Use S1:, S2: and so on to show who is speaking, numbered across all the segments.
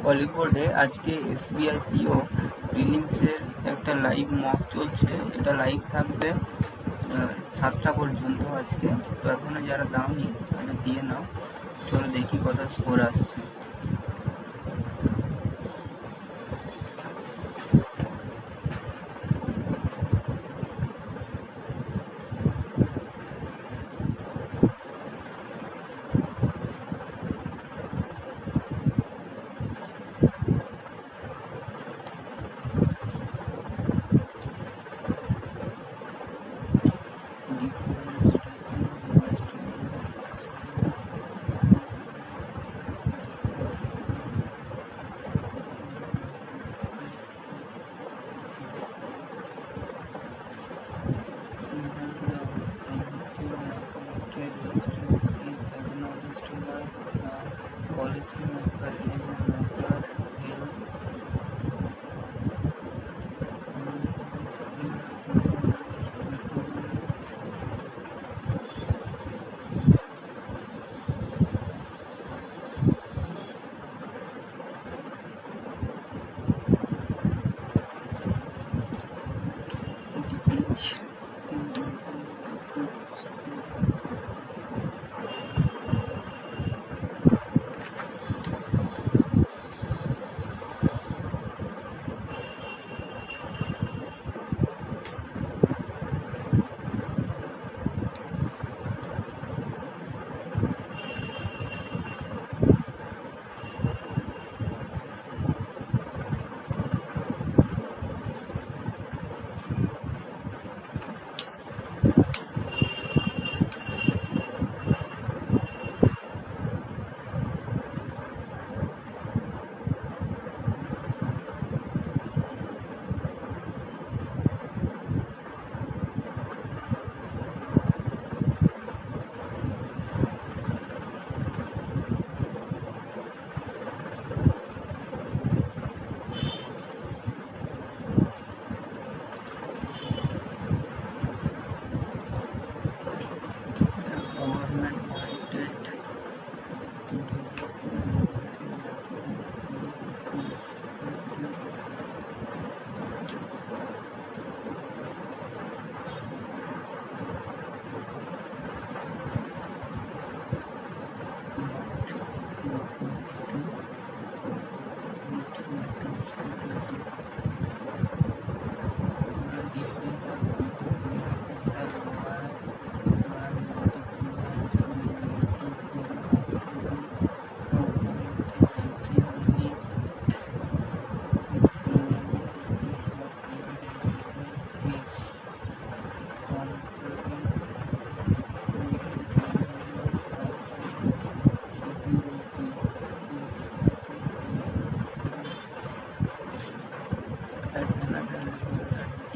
S1: বলিউডে আজকে এসবিআই পিও প্রিলিমসের একটা লাইভ মক চলছে। এটা লাইভ থাকবে 7টা পর্যন্ত আজকে। তো এখনো যারা দাওনি এটা দিয়ে নাও। চলো দেখি কত স্কোর আসছে। Policymaker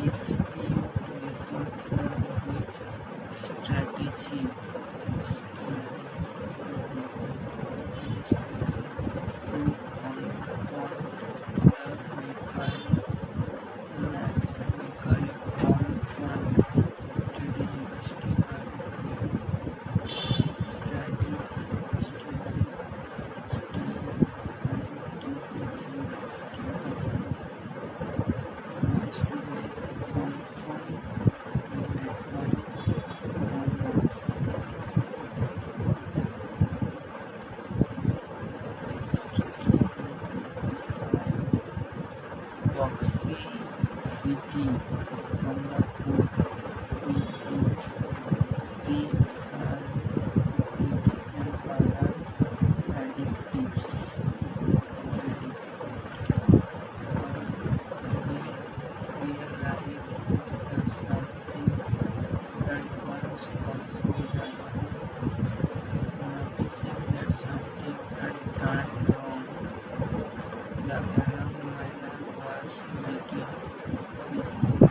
S1: is a maker strategy toxicity from the food we eat, the tips and other additives. We realize that something that comes also that noticing that something had gone wrong. The alarm reminder was making his move.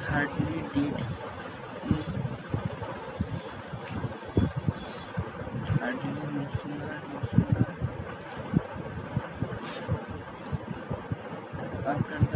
S1: Hardly did after the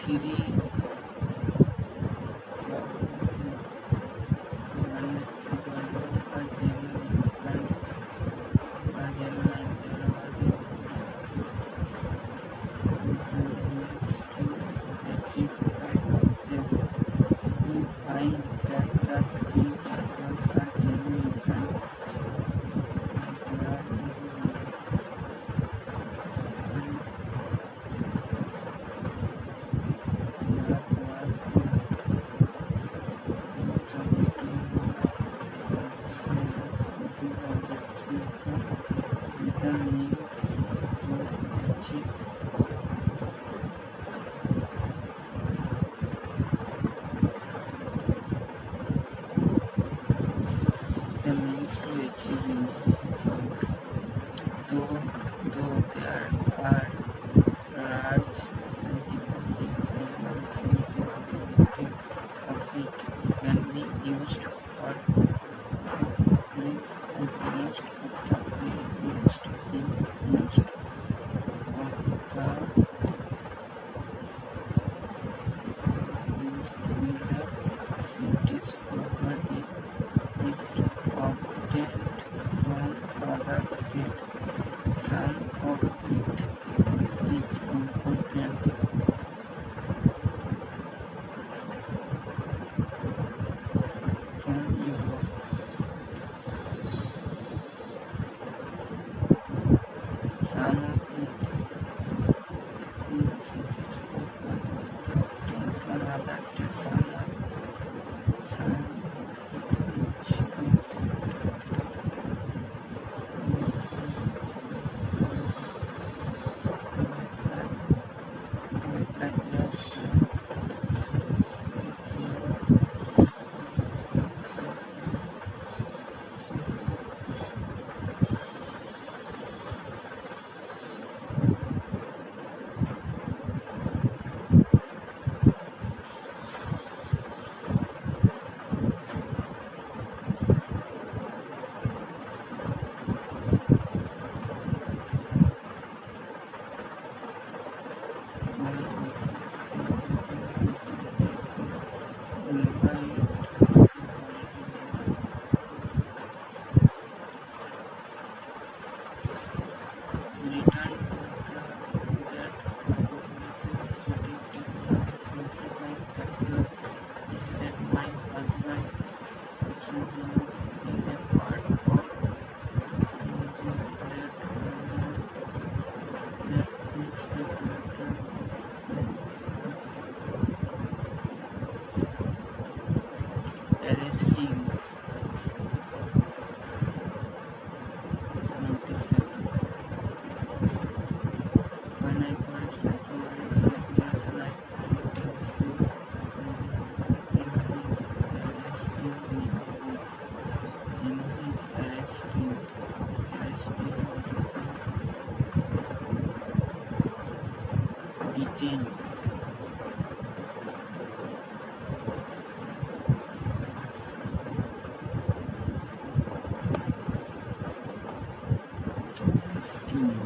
S1: three we find that the three purposes are genuine and there are with the means to achieve it. Though there are large deposits and significant of it can be used for increase and most of the used in most of the cities property is obtained from other states. Some of it is important from Europe. Some of it in cities property is obtained from other states. Some arresting noticeable. When I first saw his admiration, I found his arresting detained. Arresting.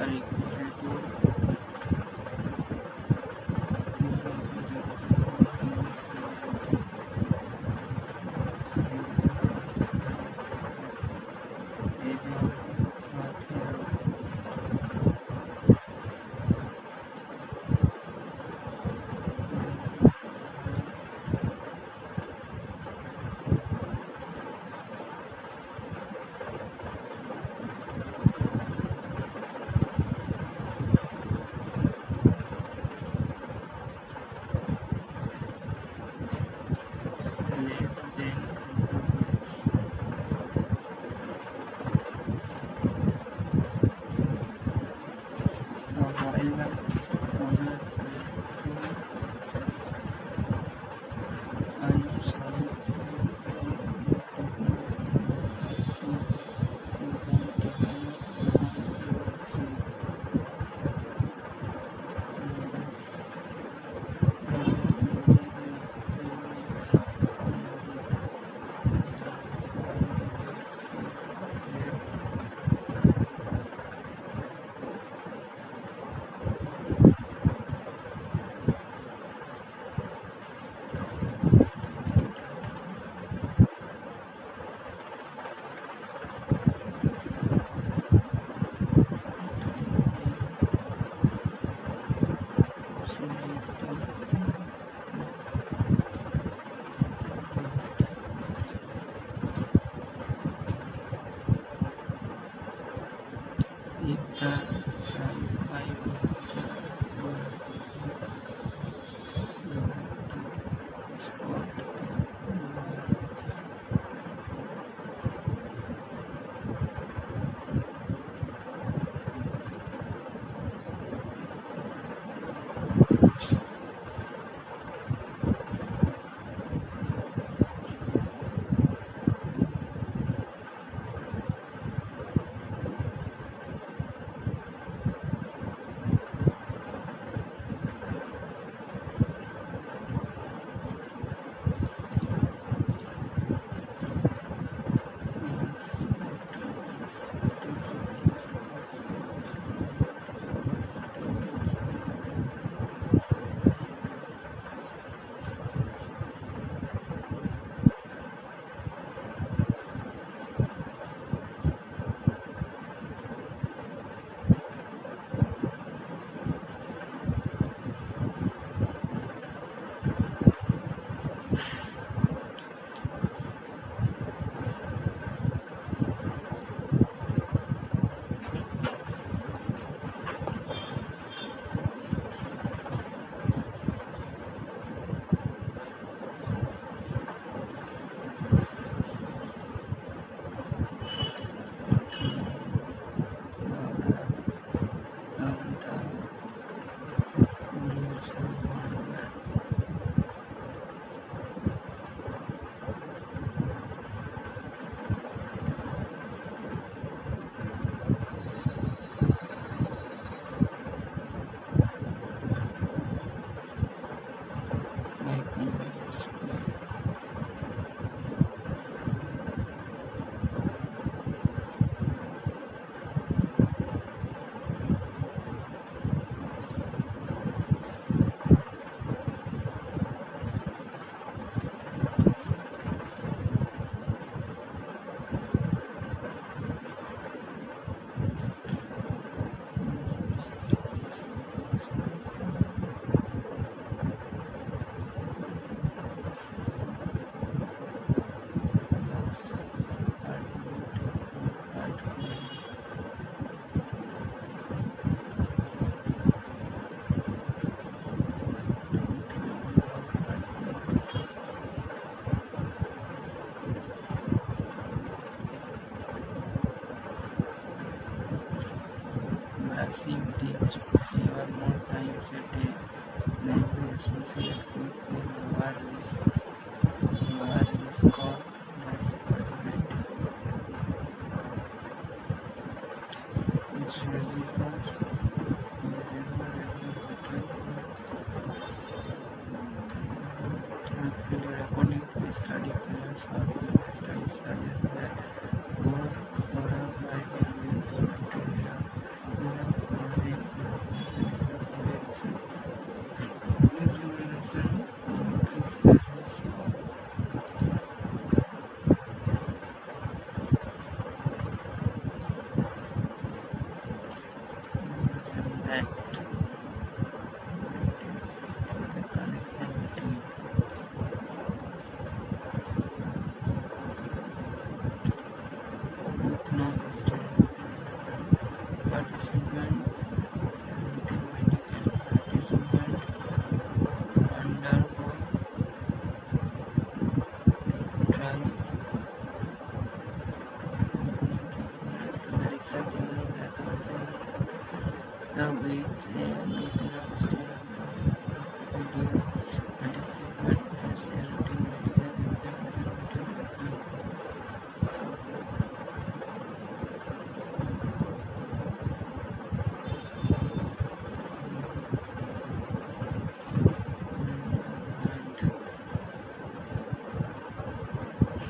S1: are equal to less than while the other if the survivor spot brushing teeth 3 or more times a day may be associated with a lower risk of disfigurement. It's really because actually, according to a study, studies suggest that more oral bacteria that the connection between with no participant medical participant undergo trial to the research in pathology the with no participant has a routine medical examination.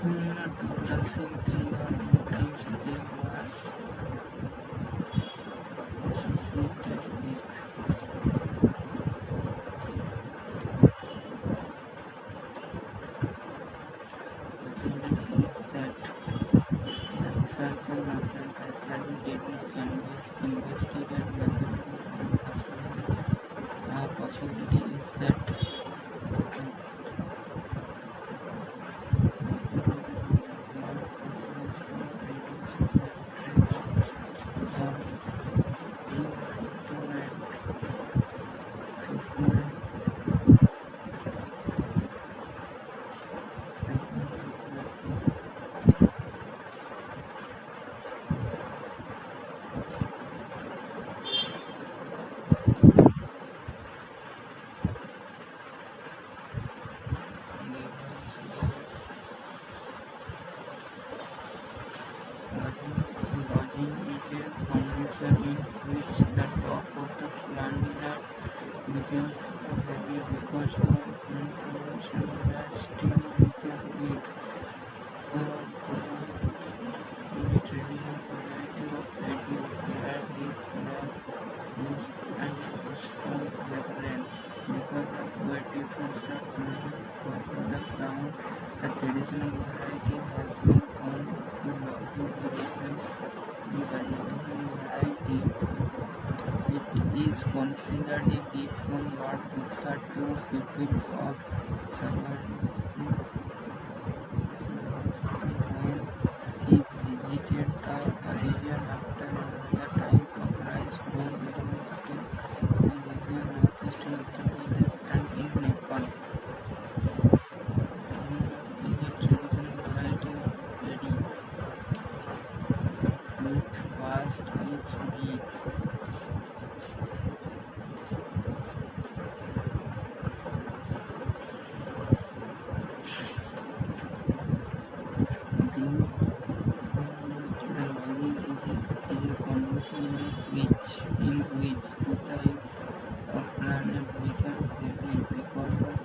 S1: Similar to brushing 3 or more times a day was associated with possibility is that the researcher method has studied did not investigate mechanism and possibility is that lodging is a condition in which the top of the planet becomes heavy because of information that still became it. The traditional variety of radio paired with news and a strong fragrance because of poetic construct for the ground. The traditional variety has been found to lodging erosion. The traditional variety it is considered a gift from Lord Buddha to people of Sabarmati when he visited the region after another type of rice grown in the region northeastern Uttar Pradesh and in Nepal. Is a traditional variety of paddy. Fruit vast is big. The logging is a condition in which two types of planet become heavy because of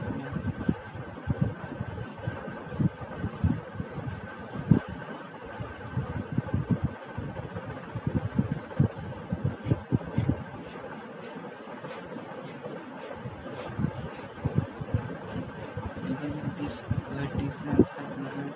S1: even this were different planet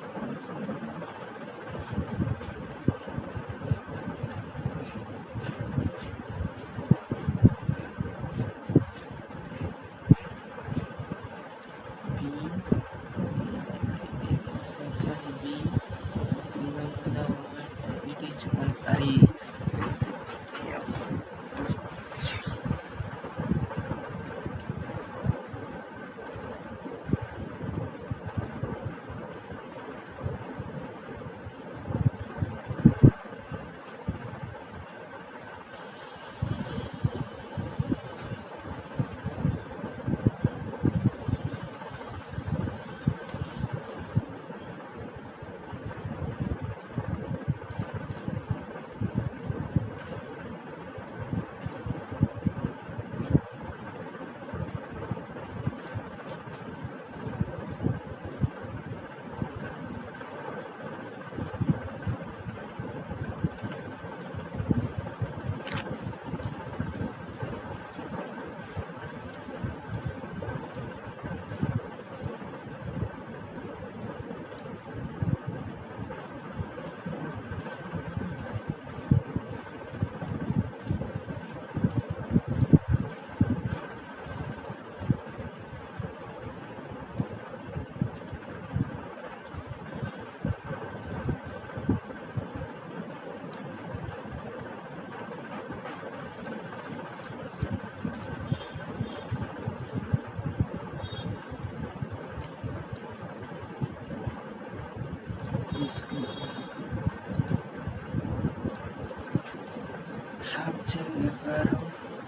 S1: 7 4 11 7 4 11 18 अच्छा 18 22 plus 6 3 2 2 3 3 2 4 4 10 12 24 19 3 6 1 18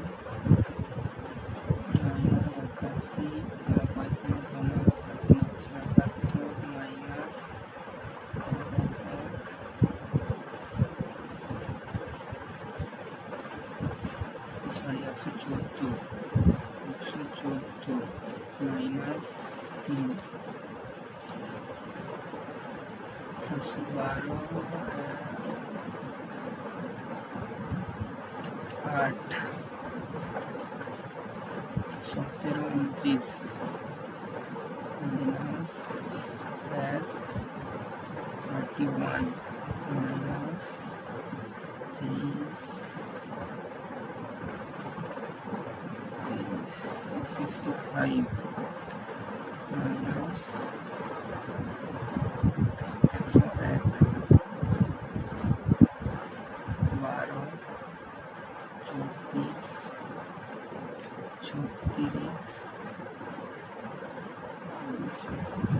S1: 3 114 minus 3 12 8 17 29 minus 1 31 minus 65 minus 101 12 24 36 48 7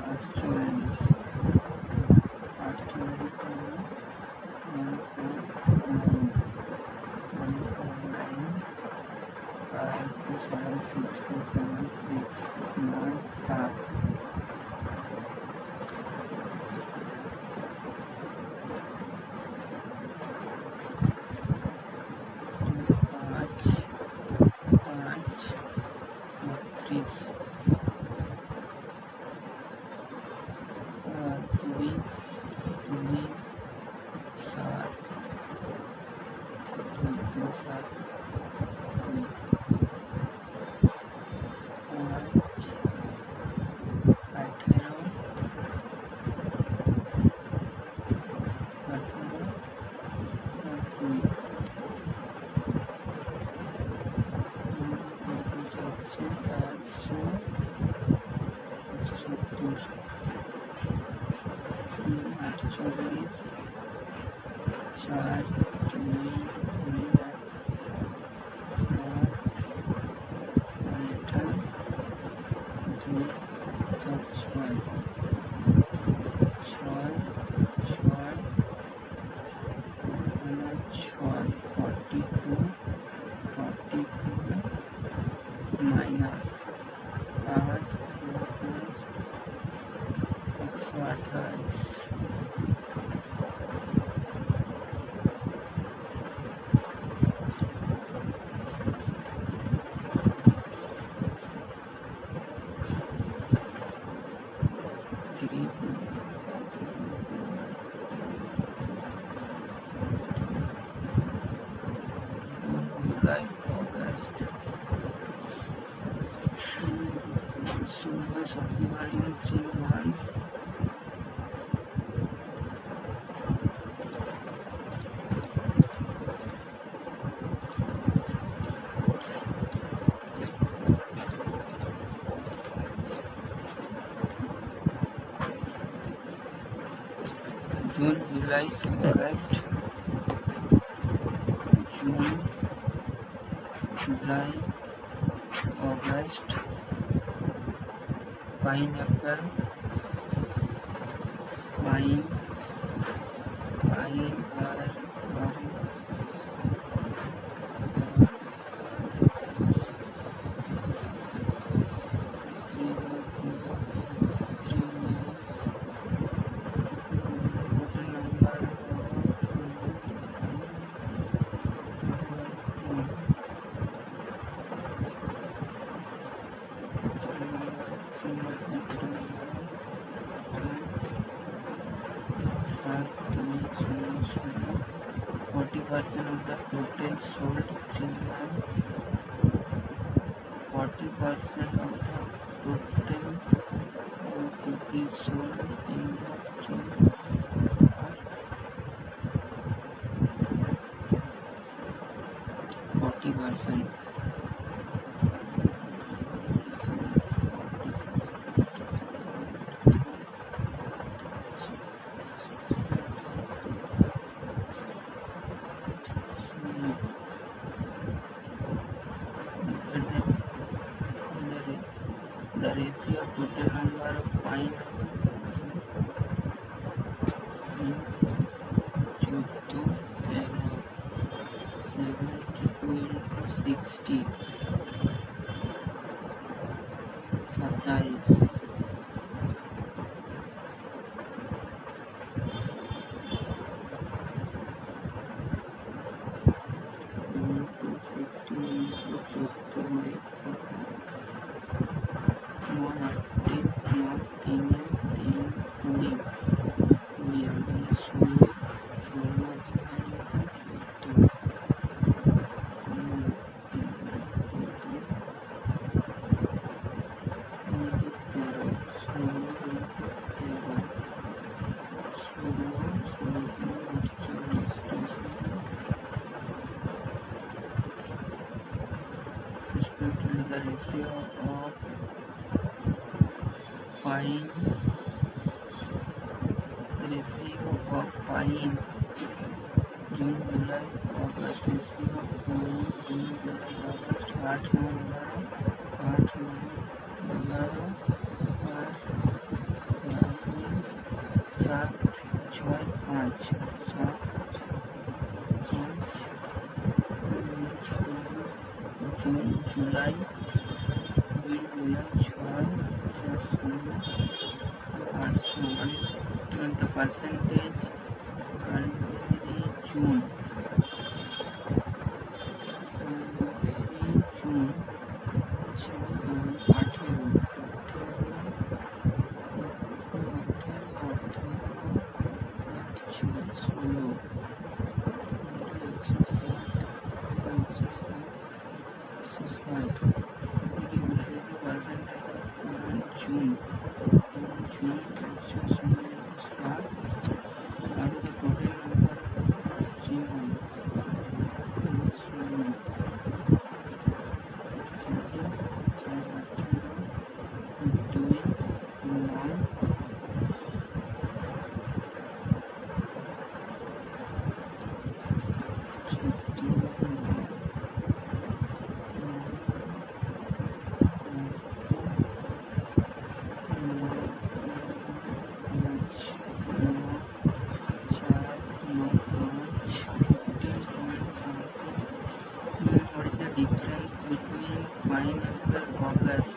S1: 6 2 7 6 9 7 minus 8 128 July, August. So much of the world in 3 months. June, July, August. June, July, August. Pineapple, pine of the total sold 3 months. 40% of the total cookies sold in the 3 months are 40%. The ratio of total number of pineapples in 14 72 into 60 27 60 into 14 respectively the ratio of pine June, July, August ratio of pine June, July, August 8 9 11 7 6 5 June, July, and the percentage currently June. June. Out of the total number is 3 months. What is the difference between pineapple August?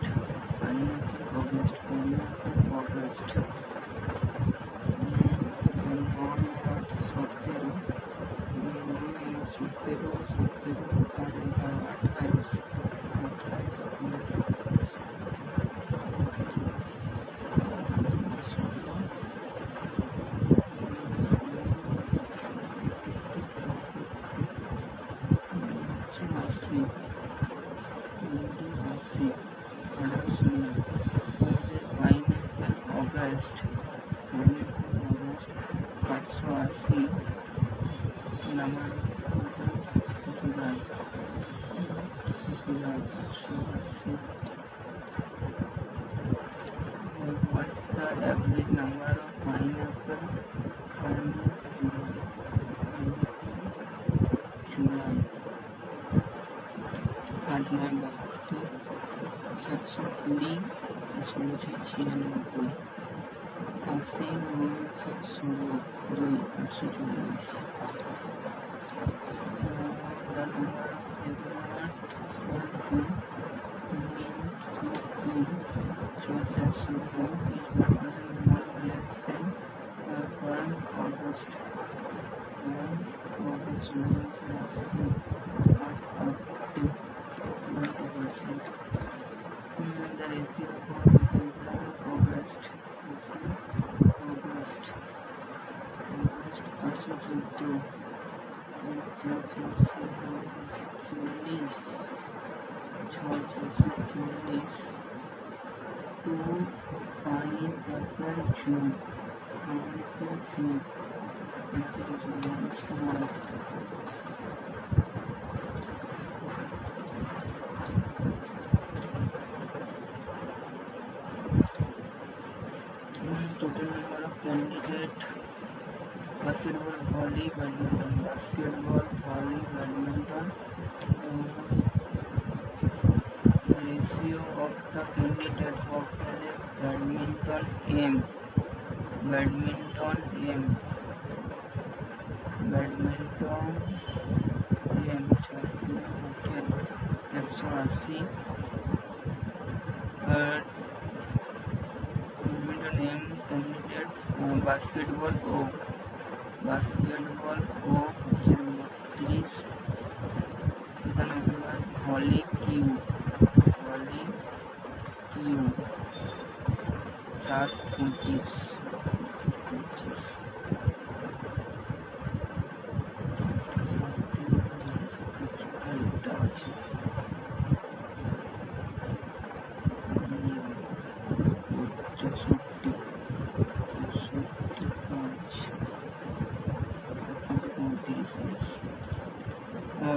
S1: What's the average number of pineapple from July? 8, 9, 72, 796, 80, 702, 840. The number is not June, George has Sudan is 1% more or less than current August. August numbers are seen at up to 20%. The ratio for August 814, to April, June, tomorrow. Total number of candidate: basketball, volley, badminton. Basketball, volley, badminton. The ratio of the candidate of badminton M. Badminton M. 180. Badminton M candidate basketball O. Basketball O 32. The number volley Q. Volley Q 725.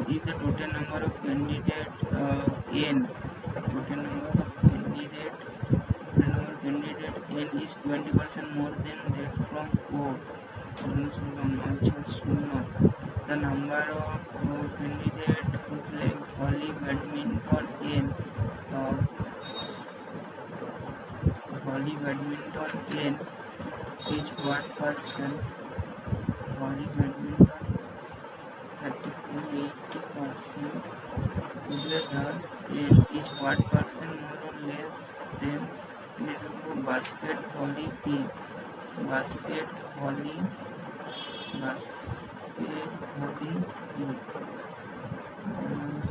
S1: If the total number of candidate N, total number of candidate N is 20% more than that from O, the number of candidate who play volley, badminton N, volley, badminton N is what percent? Volley, badminton 30-80%. Together N is what percent more or less than basket volley P. Basket volley P.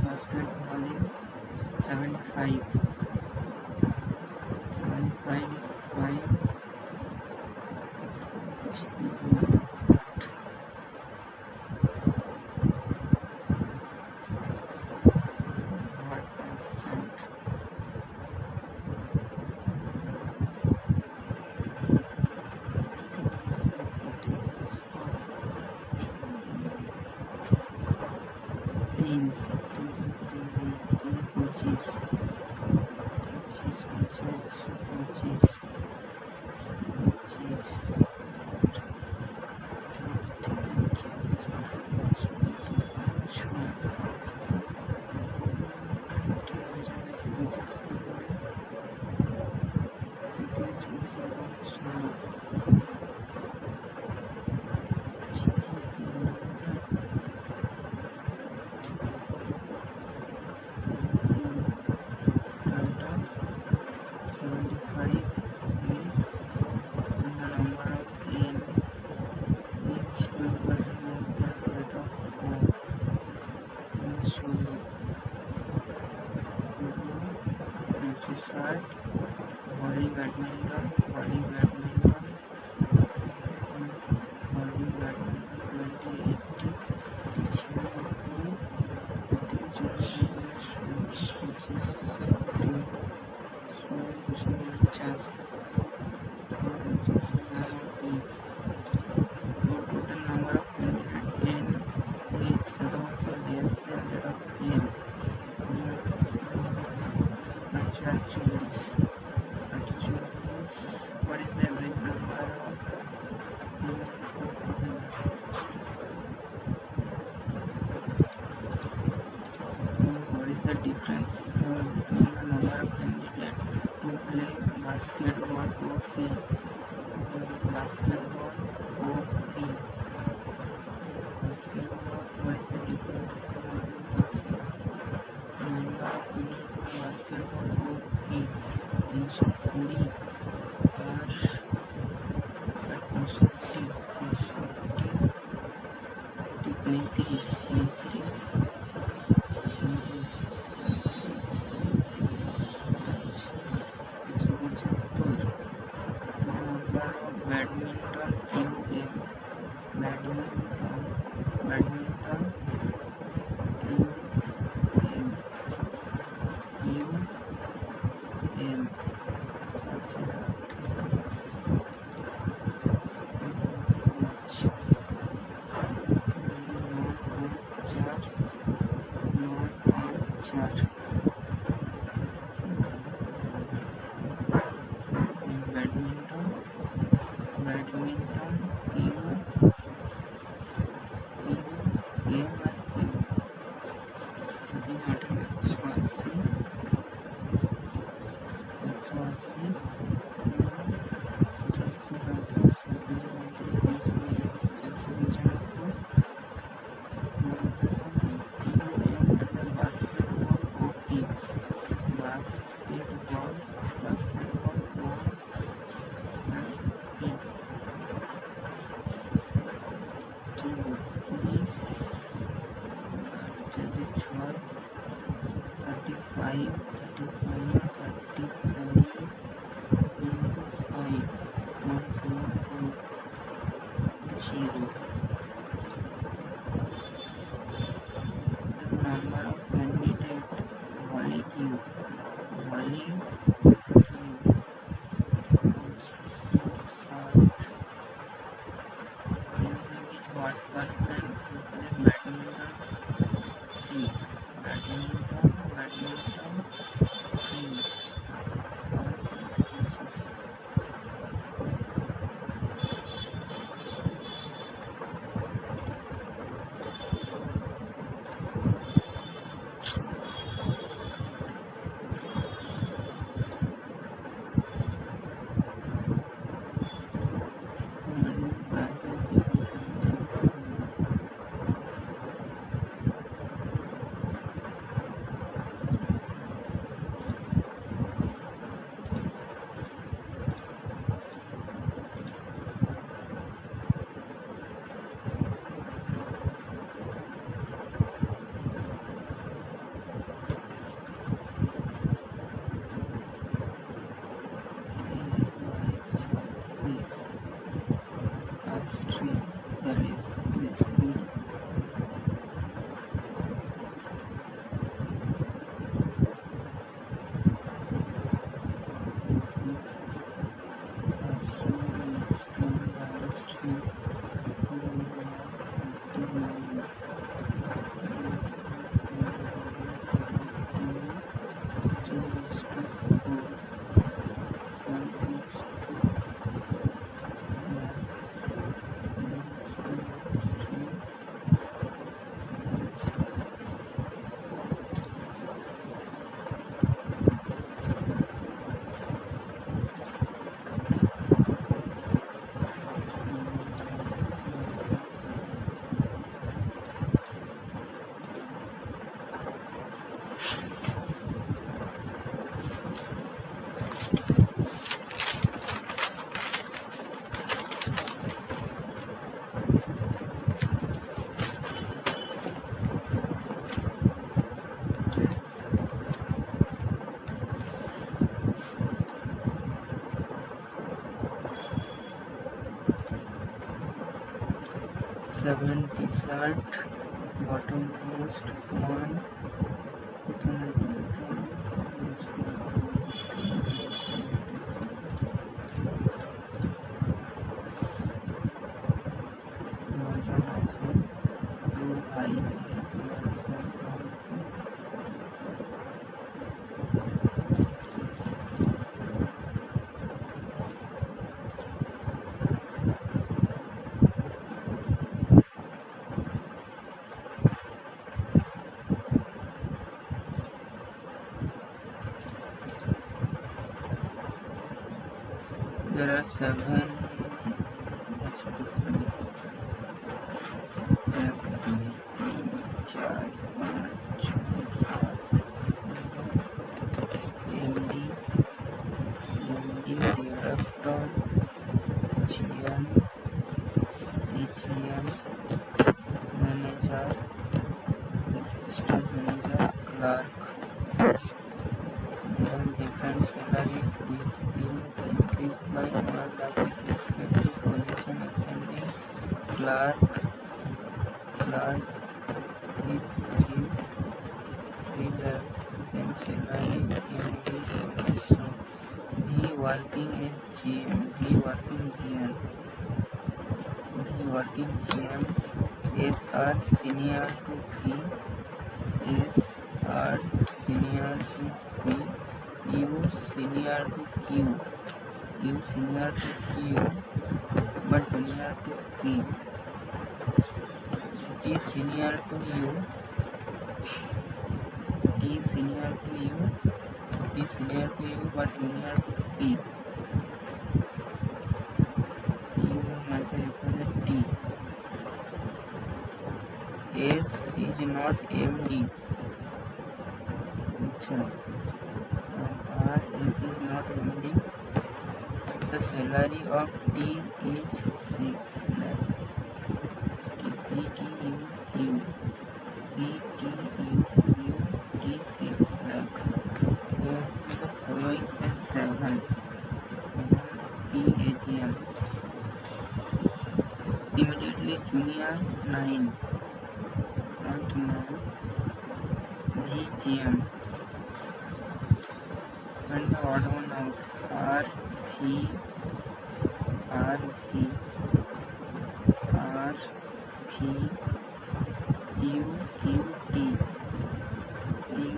S1: Basket volley 75. 5. Volley, badminton 80. the difference between the number of candidates to play basketball OP? Basketball OP. Basketball. What is the difference between number of candidates to basketball OP? 320 plus 65 35 badminton QM badminton QM number of candidates volley queue what percent to play badminton key upstream there is this good seventy shirt bottom post one there are 7 director, GM, EGM, manager, assistant manager, clerk. Their different salaries is being increased by 1 lakh with respect to position ascending. Clerk is 3 lakhs, then salary individual. He working GM. SR senior to P, SR senior to P, U senior to Q, but junior to P, T senior to U, but junior to P, U মাঝে এখানে T, S is not MD, R is not MD. The salary of T is 6 lakh. PTU, T 6 lakh. The following is 7 PAGM. Immediately junior 9, VGM. And the odd one out, RV, UQT, and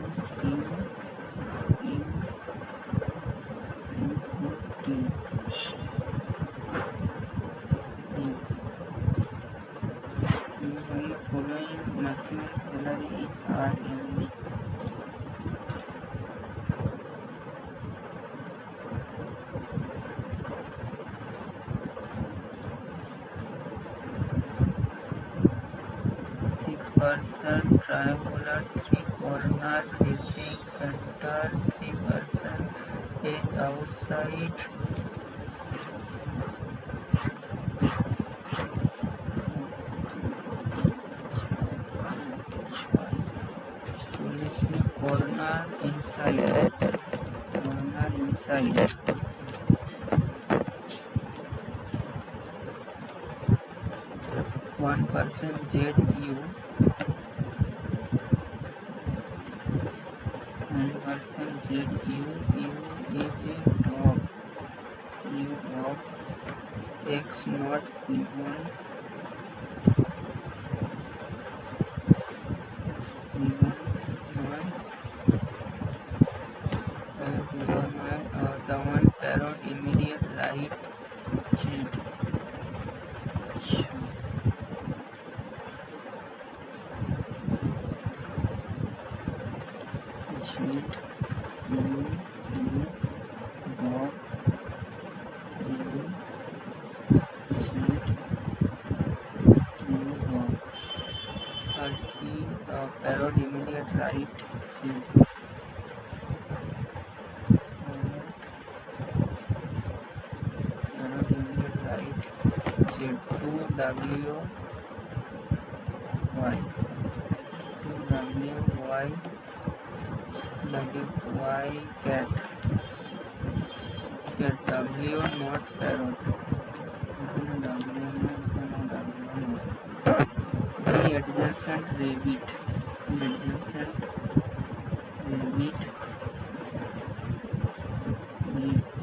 S1: the following maximum salary is RMD. Person triangular 3-corner facing center, 3% edge outside, corner inside, 1% ZU, 1% ZU, U is a dog, X not P1, the one parrot immediate right, Z. Parrot immediate right, Z. Parrot immediate right, Z. 2WY cat, W not parrot, the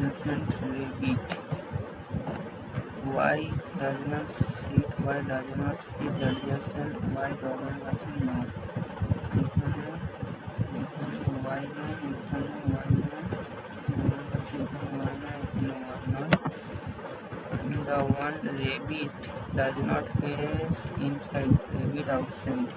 S1: adjacent rabbit, Y does not sit adjacent, Y double machine not. The one rabbit does not face inside, rabbit outside.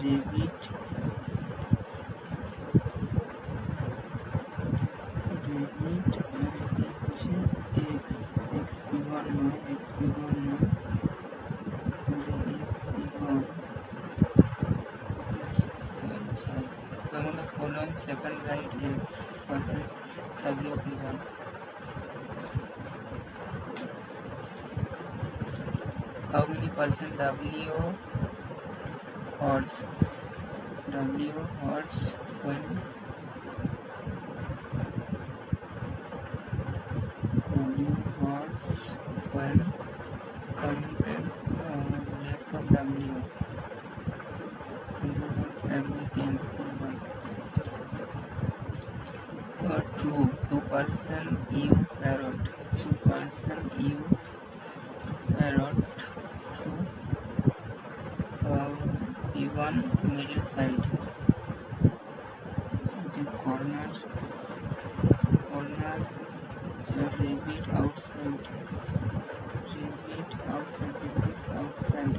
S1: rabbit xp1 নয় xp1 নয় among the following second right x w figure how many percent w horse when counted left of w everything true 2% u parrot 2% u parrot true even middle side the corner rabbit outside this is outside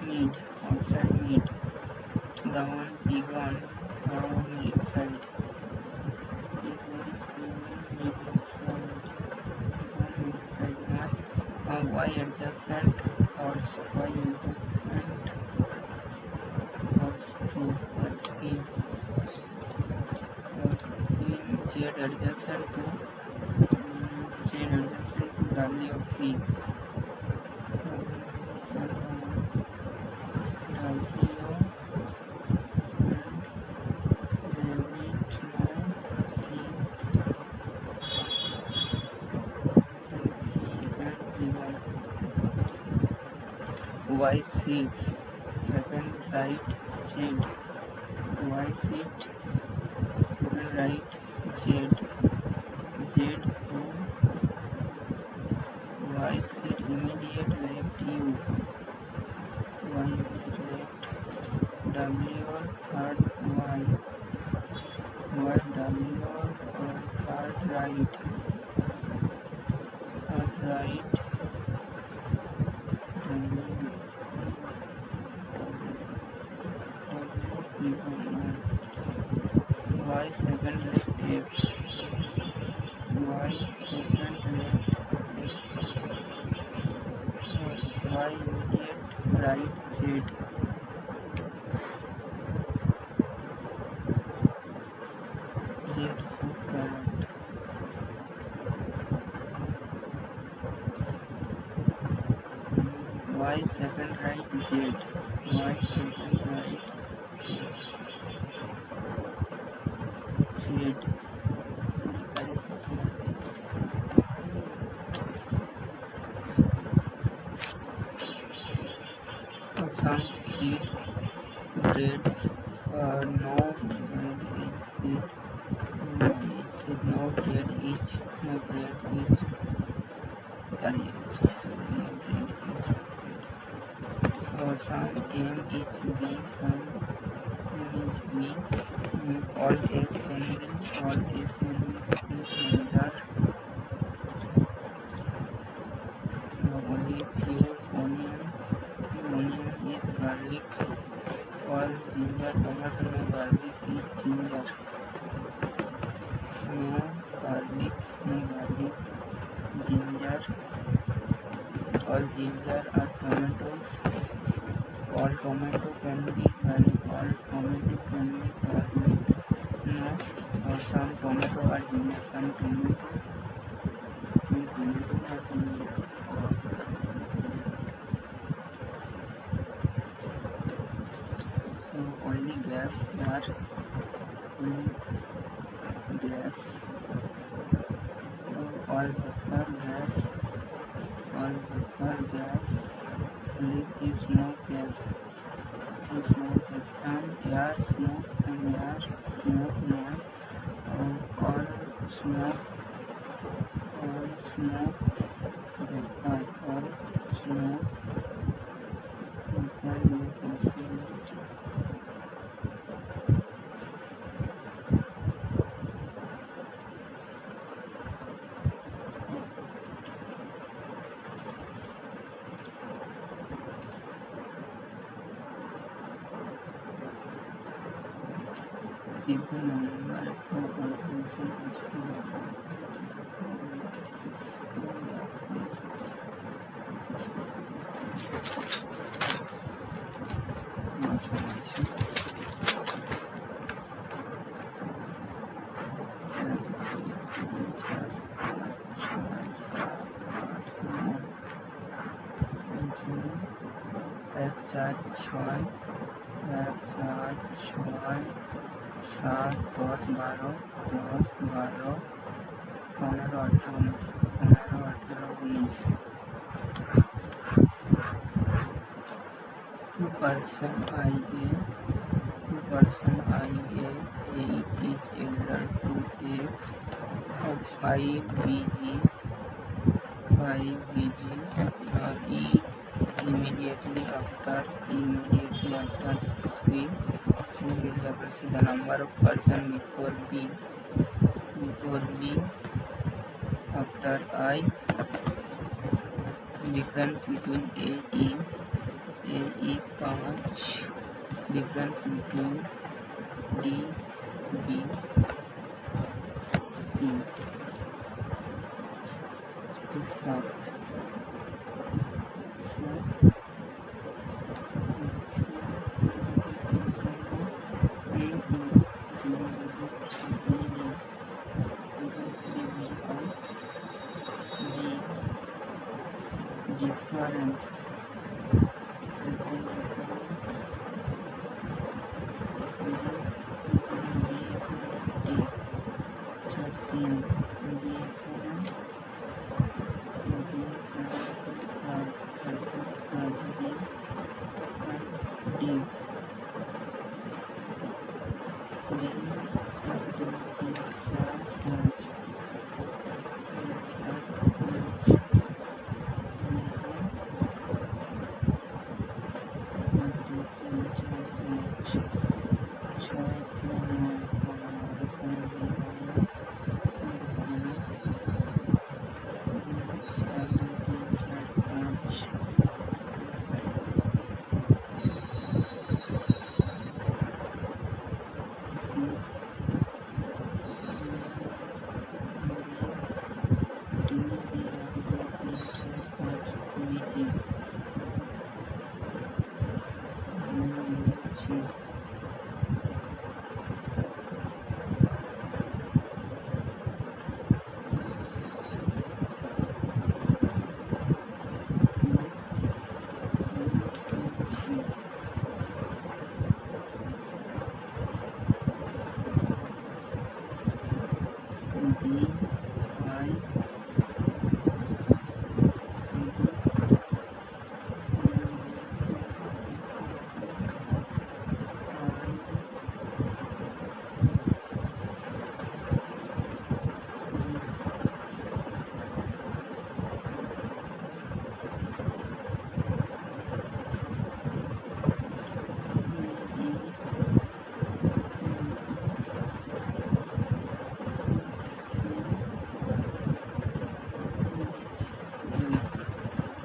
S1: need outside need the one big one middle side y adjacent horse true in z adjacent to w free y seats second right z y seat second right z y seat immediate left u y immediate left w or third y w or third right y second left x y second left x y immediate right z food parrot y second right z y second right z some seed bread no bread no bread each some m each b some m each b all s can be another only few onion is garlic all ginger tomato no garlic is ginger no garlic ginger all ginger are tomatoes all tomato can be garlic all tomato can be garlic no or some tomato are ginger some tomato are ginger only gas are gas all vapor gas leaf is no gas some air smoke no all smoke vapor all smoke vapor no possibility if the number of organization is এক চার ছয় 7 10 12 15 18 19 2% IA H is elder to F of 5 BG E immediately after C the number of person before B after I, difference between AE 5, difference between D B 3 to 7 difference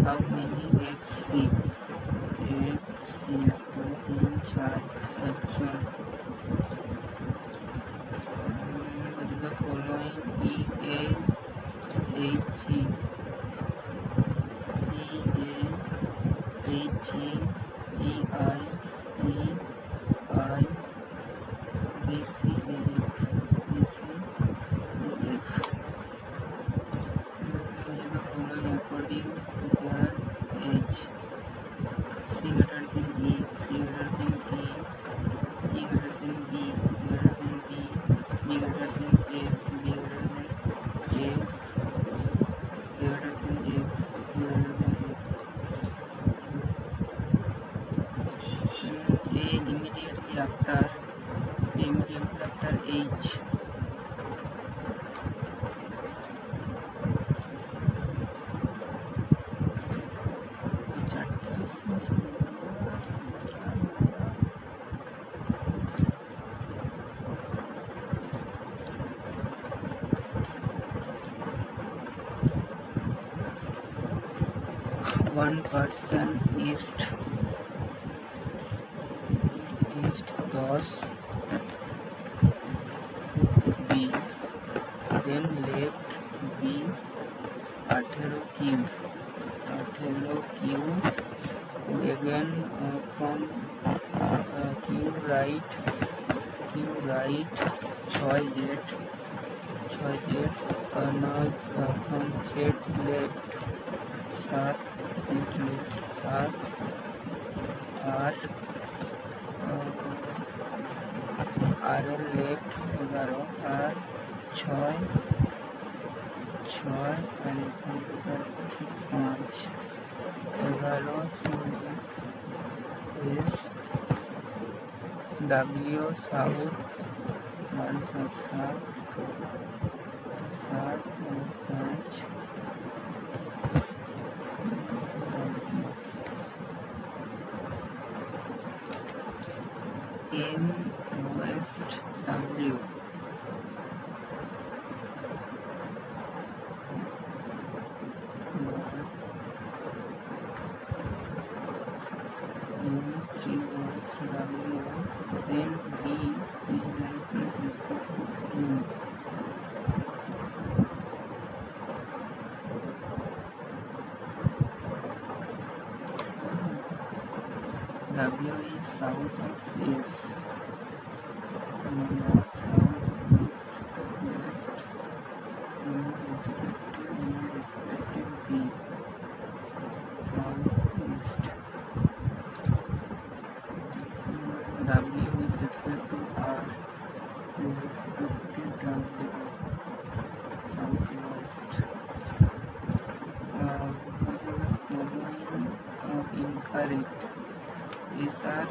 S1: how many FC 2 3 4 section the following EA HG EI EI BCAF according to their age. C greater than E, C greater than E, E greater than B, greater than B, B greater than F, B greater than F, greater than F, greater than F. A immediately after H. One person east 10 then left B 18 cube again from Q right 6Z now from Z left 7 8 RL left 11 আর 6 আর এখান থেকে 5 11 S W south 7 5 M West W M3 West W then B is mentioned with respect to M. W is south of S. North, south, east, west, respective B. South, east. W with respect to R. Respective W. South, west. Incorrect. SR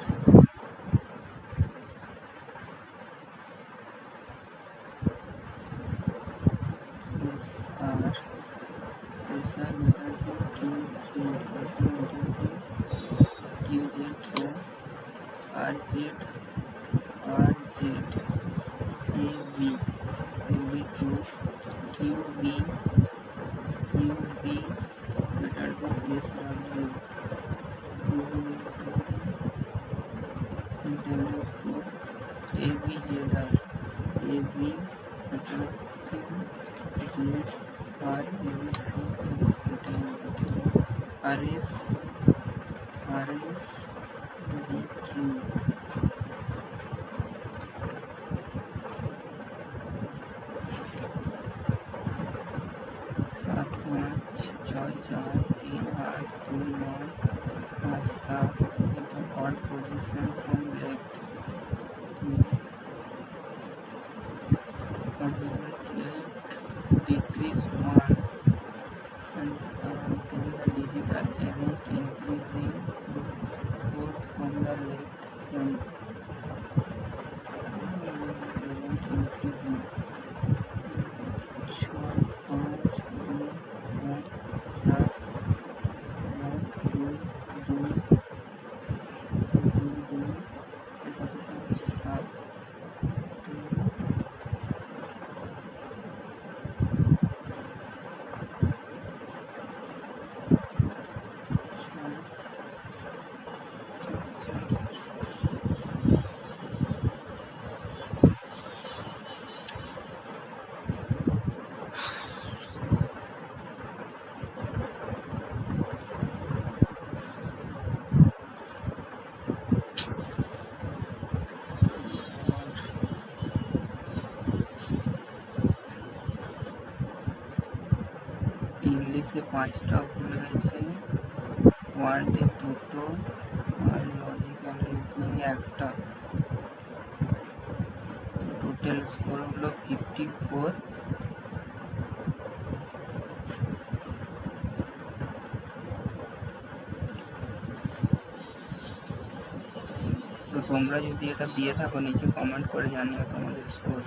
S1: RZ AB true QB better than SW AB ZR AB better than ZR RS BQ 7 5 6 4 3 8 2 9 5 7 in the odd position from left decrease 1 and then the digital event increasing 4 from the left and event increasing 5টা ভুল হয়েছে, ওয়ার্ডে 2টো আর logical reasoning একটা। Total score হলো 54। তো তোমরা যদি এটা দিয়ে থাকো নিচে কমেন্ট করে জানিও তোমাদের স্কোর।